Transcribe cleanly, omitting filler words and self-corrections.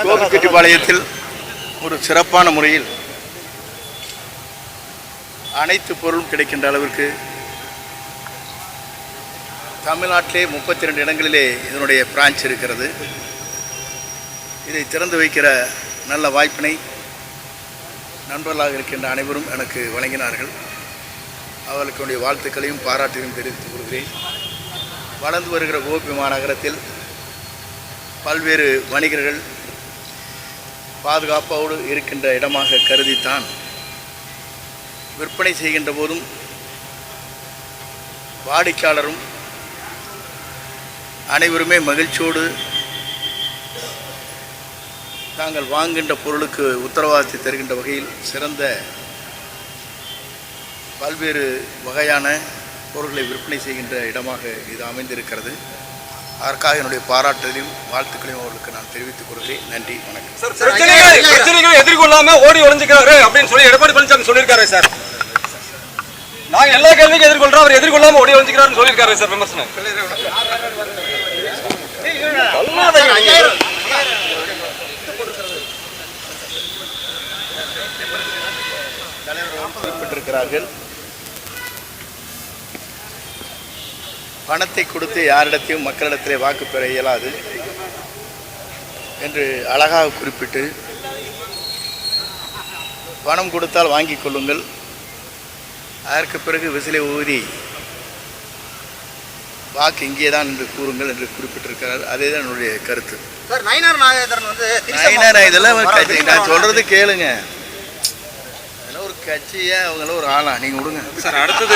கோபிச்செட்டிப்பாளையத்தில் ஒரு சிறப்பான முறையில் அனைத்து பொருளும் கிடைக்கின்ற அளவிற்கு தமிழ்நாட்டிலே 32 இடங்களிலே இதனுடைய பிரான்ச் இருக்கிறது. இதை திறந்து வைக்கிற நல்ல வாய்ப்பினை நண்பர்களாக இருக்கின்ற அனைவரும் எனக்கு வழங்கினார்கள். அவர்களுடைய வாழ்த்துக்களையும் பாராட்டையும் தெரிவித்துக் கொள்கிறேன். வளர்ந்து வருகிற கோபி மாநகரத்தில் பல்வேறு வணிகர்கள் பாதுகாப்போடு இருக்கின்ற இடமாக கருதித்தான் விற்பனை செய்கின்ற போதும் வாடிக்கையாளரும் அனைவருமே மகிழ்ச்சியோடு தாங்கள் வாங்குகின்ற பொருளுக்கு உத்தரவாதத்தை தருகின்ற வகையில் சிறந்த பல்வேறு வகையான பொருட்களை விற்பனை செய்கின்ற இடமாக இது அமைந்திருக்கிறது. அதற்காக என்னுடைய பாராட்டுகளையும் வாழ்த்துக்களையும் அவர்களுக்கு நான் தெரிவித்துக் கொள்கிறேன். நன்றி, வணக்கம். எதிர்கொள்ளாம ஓடி ஒளிஞ்சுக்கிறாரு அப்படின்னு சொல்லி எடப்பாடி பழனிசாமி சொல்லியிருக்காரு சார். நாங்க எல்லா கேள்விக்கும் எதிர்கொள்றோம், அவர் எதிர்கொள்ளாம ஓடி ஒளிஞ்சுக்கிறாருன்னு சொல்லியிருக்காரு சார். விமர்சனம் குறிப்பிட்டிருக்கிறார்கள். பணத்தை கொடுத்து யாரிடத்தையும் மக்களிடத்திலே வாக்கு பெற இயலாது என்று அழகாக குறிப்பிட்டு, பணம் கொடுத்தால் வாங்கிக் கொள்ளுங்கள், அதற்கு பிறகு விசிலை ஊதி வாக்கு இங்கே தான் என்று கூறுங்கள் என்று குறிப்பிட்டிருக்கிறார். அதே தான் என்னுடைய கருத்து. இதெல்லாம் நான் சொல்றது கேளுங்க. ஒரு கட்சியா அவங்களும் ஒரு ஆளா நீங்க விடுங்க. அடுத்தது